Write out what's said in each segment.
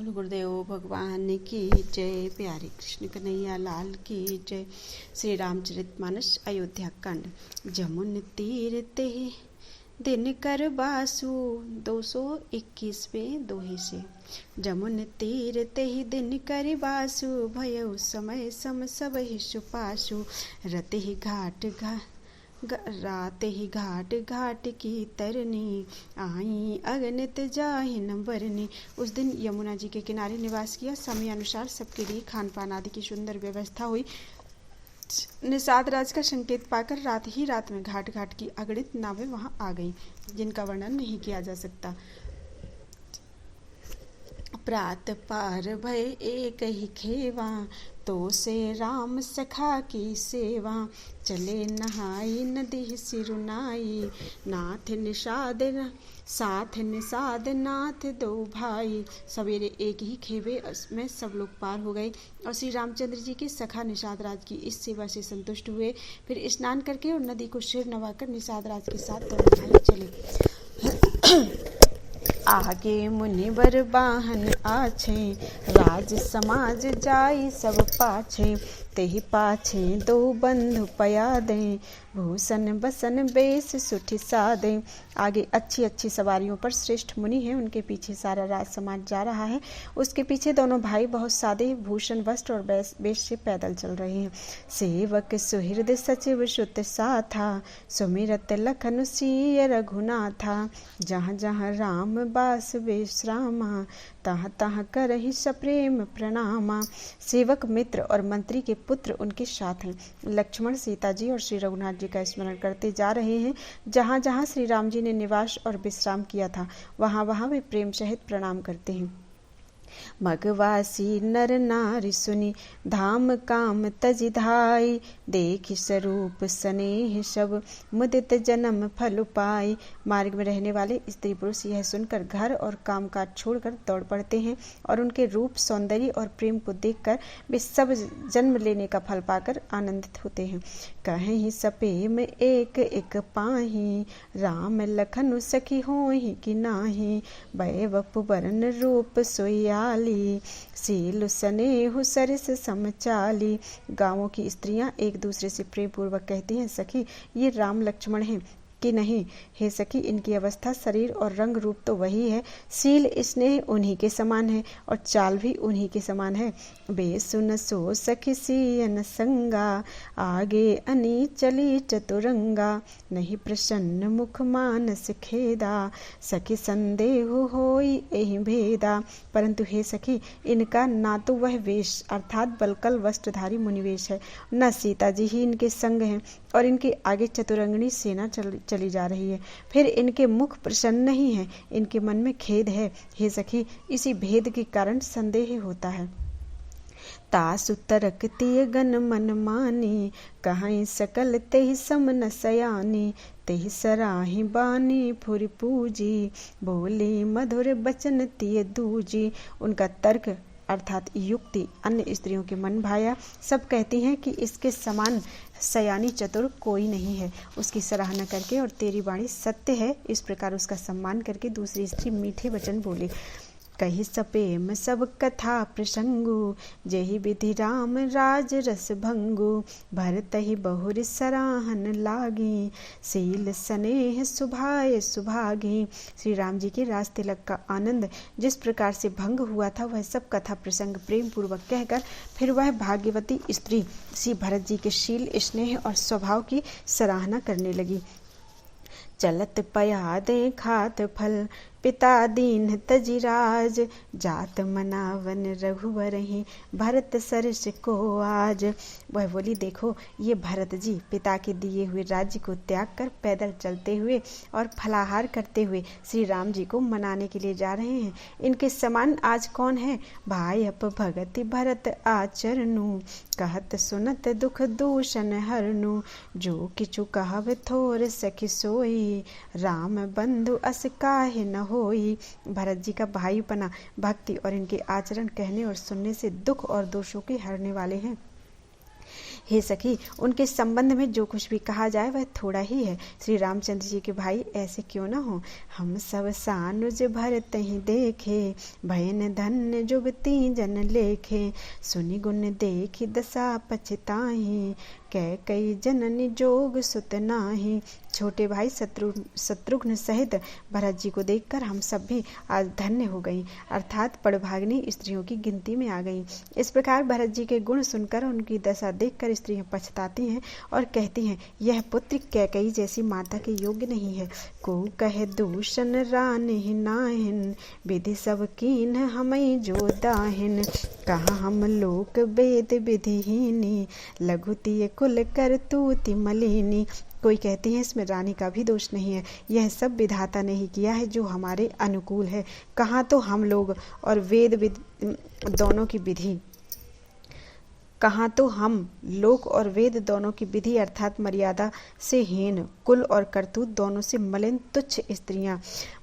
बोलो गुरुदेव भगवान की जय। प्यारे कृष्ण कन्हैया लाल की जय। श्री रामचरितमानस अयोध्या कांड। जमुन तीर ते दिन कर बासु 221वें दोहे से। जमुन तीर ते दिन कर बासु भयउ समय सम सब सुपासु। रते ही घाट रात ही घाट घाट की तरनी आई अगणित जाहिन बरनी। उस दिन यमुना जी के किनारे निवास किया। समय अनुसार सबके लिए खान पान आदि की सुंदर व्यवस्था हुई। निषाद राज का संकेत पाकर रात में घाट घाट की अगणित नावें वहां आ गईं, जिनका वर्णन नहीं किया जा सकता। प्रात पार भय एक ही खेवा तो से राम सखा की सेवा। चले नहाई नदी सिरुनाई नाथ निषाद साथ निषाद नाथ दो भाई। सवेरे एक ही खेवे में सब लोग पार हो गए और श्री रामचंद्र जी के सखा निषाद राज की इस सेवा से संतुष्ट हुए। फिर स्नान करके और नदी को सिर नवाकर निषाद राज के साथ दोनों भाई चले। आगे मुनिवर बाहन आछे राज समाज जाई सब पाछे। तेहि पाछे दो बंधु पया दे भूषण बसन बेस सुठि सादे। आगे अच्छी अच्छी सवारियों पर श्रेष्ठ मुनि हैं, उनके पीछे सारा राज समाज जा रहा है। उसके पीछे दोनों भाई बहुत सादे भूषण वस्त्र और बेश से पैदल चल रहे हैं। सेवक सुहृद सचिव सुत साथा सुमिरत लखन सिय रघुनाथा। जहाँ जहाँ राम बास विश्रामा तहाँ तहाँ करहि सप्रेम प्रणामा। सेवक मित्र और मंत्री के पुत्र उनके साथ हैं। लक्ष्मण सीता जी और श्री रघुनाथ जी का स्मरण करते जा रहे हैं। जहाँ जहाँ श्री राम जी ने निवास और विश्राम किया था वहाँ वहाँ वे प्रेम सहित प्रणाम करते हैं। मगवासी नर नारी सुनी धाम काम तजि धाई। देखि स्वरूप स्नेह सब मुदित जन्म फल पाई। मार्ग में रहने वाले स्त्री पुरुष यह सुनकर घर और काम काज छोड़कर दौड़ पड़ते हैं और उनके रूप सौंदर्य और प्रेम को देखकर वे सब जन्म लेने का फल पाकर आनंदित होते हैं। कहीं सपेम एक एक पाही राम लखन सखी होहि कि नाही। भय वपु वरन रूप सोयाली सील स्नेह सरस समचाली। गांवों की स्त्रियां एक दूसरे से प्रेम पूर्वक कहती हैं, सखी ये राम लक्ष्मण हैं कि नहीं। हे सखी, इनकी अवस्था शरीर और रंग रूप तो वही है। सील स्नेह उन्हीं के समान है और चाल भी उन्हीं के समान है। बेसुन सो सखी सियन संगा आगे अनी चली चतुरंगा। नहीं प्रसन्न मुख मानस खेदा सखी संदेह होई एहि भेदा। परंतु हे सखी, इनका ना तो वह वेश अर्थात बलकल वस्त्रधारी मुनिवेश है, न सीता जी ही इनके संग हैं और इनके आगे चतुरंगनी सेना चली जा रही है। फिर इनके मुख प्रसन्न नहीं है, इनके मन में खेद है। हे सखी, इसी भेद के कारण संदेह होता है। तासु तरकती गन मन मानी कहीं सकल तेहि सम न सयानी। तेहि सराही बानी फुरि पूजी बोली मधुर बचन तिय दूजी। उनका तर्क अर्थात युक्ति अन्य स्त्रियों के मन भाया। सब कहती हैं कि इसके समान सयानी चतुर कोई नहीं है। उसकी सराहना करके और तेरी वाणी सत्य है इस प्रकार उसका सम्मान करके दूसरी स्त्री मीठे वचन बोली। कही सपेम सब कथा प्रसंगु जेहि विधि राम राज रस भंगु। भरत ही बहुरि सराहन लागी सील स्नेह सुभाए सुभागी। श्री राम जी के राज तिलक का आनंद जिस प्रकार से भंग हुआ था वह सब कथा प्रसंग प्रेम पूर्वक कहकर फिर वह भाग्यवती स्त्री श्री भरत जी के शील स्नेह और स्वभाव की सराहना करने लगी। चलत पया दे खात फल पिता दीन तजिराज जात मनावन रघुवर ही भरत सरस को आज। वह बोली, देखो ये भरत जी पिता के दिए हुए राज्य को त्याग कर पैदल चलते हुए और फलाहार करते हुए श्री राम जी को मनाने के लिए जा रहे हैं। इनके समान आज कौन है। भाई अप भगति भरत आचरनु कहत सुनत दुख दूषण हरनु। जो किछु कहब थोर सखी सोई राम बंधु अस काहे न होई। भरत जी का भाईपना भक्ति और इनके आचरण कहने और सुनने से दुख और दोषों के हरने वाले हैं। हे सखी, उनके संबंध में जो कुछ भी कहा जाए वह थोड़ा ही है। श्री रामचंद्र जी के भाई ऐसे क्यों न हो। हम सब सानुज भरत ही देखे, भयन धन्य जुबती जन लेखे। सुनि गुण देखी दशा पछताही, कह कई जननी जोग सुत नाही। छोटे भाई शत्रुघ्न सहित भरत जी को देखकर हम सब भी आज धन्य हो गई, अर्थात पड़भागिनी स्त्रियों की गिनती में आ गई। इस प्रकार भरत जी के गुण सुनकर, उनकी दशा देखकर स्त्रियां पछताती हैं और कहती हैं, यह पुत्र कैकेयी जैसी माता के योग्य नहीं है। को कहे दूषण रानिहि नाहिन, विधि सब कीन हमई जो दाहिन। कहाँ हम लोक वेद विधिहीनी, लघुति कुल कर तूति मलिनी। कोई कहती है इसमें रानी का भी दोष नहीं है, यह सब विधाता ने ही किया है जो हमारे अनुकूल है। कहाँ तो हम लोग और वेद दोनों की विधि, कहाँ तो हम लोक और वेद दोनों की विधि अर्थात मर्यादा से हीन, कुल और करतूत दोनों से मलिन तुच्छ स्त्रियां।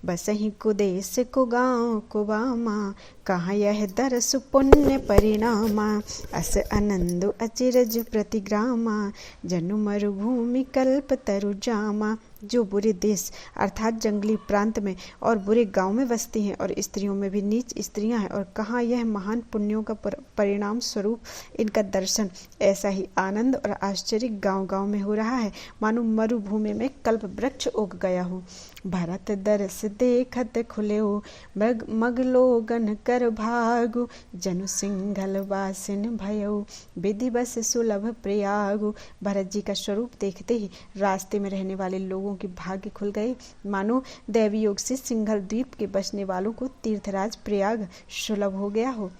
बसही को देश को गाँव को बामा, कहाँ यह दरस पुण्य परिणामा। अस आनंद अचिरज प्रतिग्रामा, जनु मरुभूमि कल्प तरु जामा। जो बुरे देश अर्थात जंगली प्रांत में और बुरे गांव में बसती हैं और स्त्रियों में भी नीच स्त्रियां हैं, और कहाँ यह महान पुण्यों का परिणाम स्वरूप इनका दर्शन ऐसा ही आनंद और आश्चर्य गांव गांव में हो रहा है, मानो मरुभूमि में कल्प वृक्ष उग गया हो। भरत दरस देखत खुलेओ, मग लोगन कर भागु। जनु सिंघल वासिन भयउ, विधि बस सुलभ प्रयागु। भरत जी का स्वरूप देखते ही रास्ते में रहने वाले लोगों के भाग्य खुल गए, मानो दैवी योग से सिंघल द्वीप के बसने वालों को तीर्थराज प्रयाग सुलभ हो गया हो।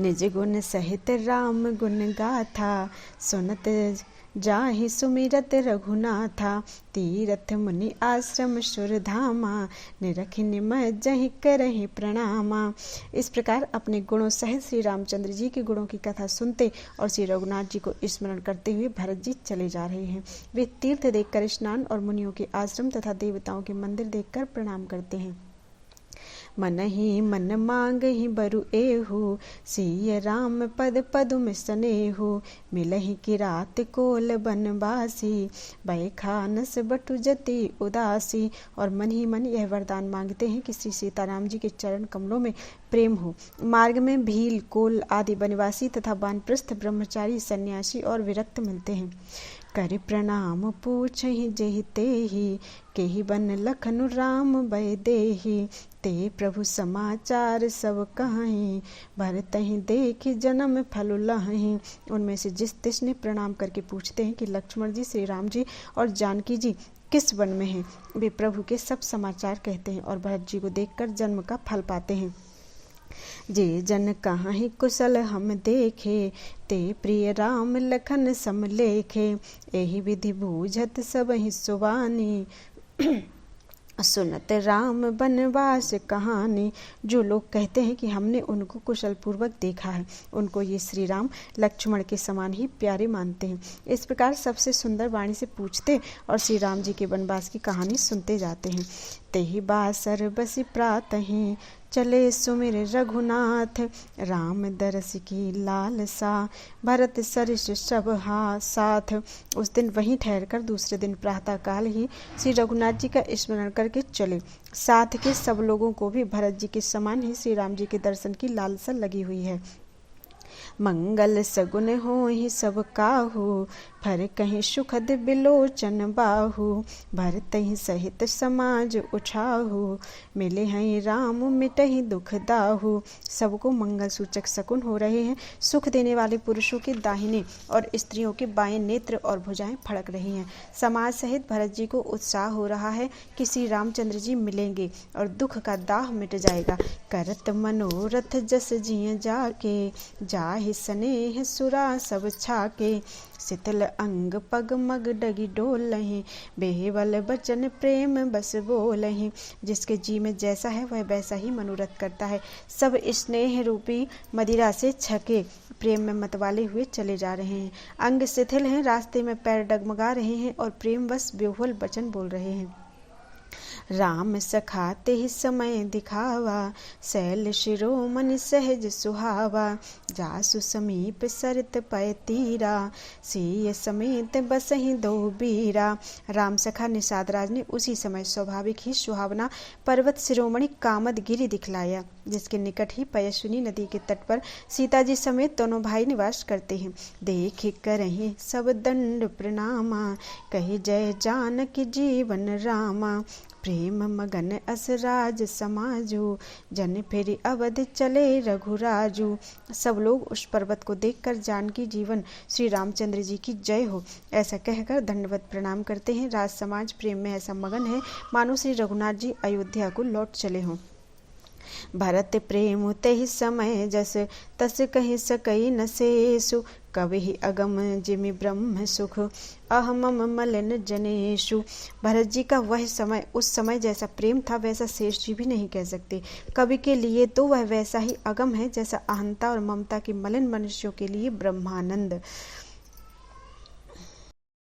निज गुण सहित राम गुण गाथा, सुनत जाहि सुमिरत रघुनाथा। तीरथ मुनि आश्रम सुर धामा, निरखि निमय जहि करहि प्रणामा। इस प्रकार अपने गुणों सहित श्री रामचंद्र जी के गुणों की कथा सुनते और श्री रघुनाथ जी को स्मरण करते हुए भरत जी चले जा रहे हैं। वे तीर्थ देखकर स्नान और मुनियों के आश्रम तथा देवताओं के मंदिर देखकर प्रणाम करते हैं। मन ही मन मांग ही बरु एहु, सिय राम पद पदुम स्नेहु। मिलहि की रात कोल बनवासी, बैखानस बटु जति उदासी। और मन ही मन यह वरदान मांगते हैं कि श्री सीताराम जी के चरण कमलों में प्रेम हो। मार्ग में भील, कोल आदि वनवासी तथा वानप्रस्थ ब्रह्मचारी, सन्यासी और विरक्त मिलते हैं। कर प्रणाम पूछहि जेहि तेहि, केहि बन लखनु राम भय देहि। ते प्रभु समाचार सब कहीं, भरतहि देखि जन्म फल लहीं। उनमें से जिस तिस ने प्रणाम करके पूछते हैं कि लक्ष्मण जी, श्री राम जी और जानकी जी किस वन में हैं। वे प्रभु के सब समाचार कहते हैं और भरत जी को देखकर जन्म का फल पाते हैं। जे जन कहाँ ही कुशल हम देखे, ते प्रिय राम लखन समलेखे। एहि विधि बूझत सब ही सुवानी, सुनत राम बनवास कहानी। जो लोग कहते हैं कि हमने उनको कुशल पूर्वक देखा है, उनको ये श्री राम लक्ष्मण के समान ही प्यारे मानते हैं। इस प्रकार सबसे सुंदर वाणी से पूछते और श्री राम जी के वनवास की कहानी सुनते जाते हैं। तेहि बासर बसी प्रातहि, चले सुमिर रघुनाथ। राम दरस की लालसा, भरत सरिस सब हा साथ। उस दिन वहीं ठहरकर दूसरे दिन प्रातः काल ही श्री रघुनाथ जी का स्मरण करके चले। साथ के सब लोगों को भी भरत जी के समान ही श्री राम जी के दर्शन की लालसा लगी हुई है। मंगल सगुन हो ही सब काहू, फर कहीं सुखद बिलोचन बाहू। भरत ही सहित समाज उछाहू, मिले हैं राम मिटहि दुख दाहू। सबको मंगल सूचक शकुन हो रहे हैं। सुख देने वाले पुरुषों के दाहिने और स्त्रियों के बाएं नेत्र और भुजाएं फड़क रही हैं। समाज सहित भरत जी को उत्साह हो रहा है कि श्री रामचंद्र जी मिलेंगे और दुख का दाह मिट जाएगा। करत मनोरथ जस जिय जाके, जाहि स्नेह सुरा सब छाके। शीतल अंग पग मग डगी डोलहि, बेहवल बचन प्रेम बस बोलहि। जिसके जी में जैसा है वह वैसा ही मनोरथ करता है। सब स्नेह रूपी मदिरा से छके प्रेम में मतवाले हुए चले जा रहे हैं। अंग शिथिल हैं, रास्ते में पैर डगमगा रहे हैं और प्रेम बस बेहुल वचन बोल रहे हैं। राम सखाते ही समय दिखावा, शैल शिरोमणि सहज सुहावा। जासु समीप सरत पय तीरा, सिय समेत बसहि दो बीरा। राम सखा निषाद राज ने उसी समय स्वाभाविक ही सुहावना पर्वत शिरोमणि कामद गिरि दिखलाया, जिसके निकट ही पयस्विनी नदी के तट पर सीता जी समेत दोनों भाई निवास करते हैं। देख करहि सब दंड प्रणामा, कही जय जानकी जीवन रामा। प्रेम मगन असराज समाजू, जन फिर अवध चले रघुराजू। सब लोग उस पर्वत को देखकर जानकी जीवन श्री रामचंद्र जी की जय हो ऐसा कहकर दंडवत प्रणाम करते हैं। राज समाज प्रेम में ऐसा मगन है मानो श्री रघुनाथ जी अयोध्या को लौट चले हों। भरत प्रेम तेहि समय जस, तस कहि सकई न शेषु। कवि अगम जिमि ब्रह्म सुख, अहमम मलिन जनेशु। भरत जी का वह समय उस समय जैसा प्रेम था वैसा शेष जी भी नहीं कह सकते। कवि के लिए तो वह वैसा ही अगम है जैसा अहंता और ममता के मलिन मनुष्यों के लिए ब्रह्मानंद।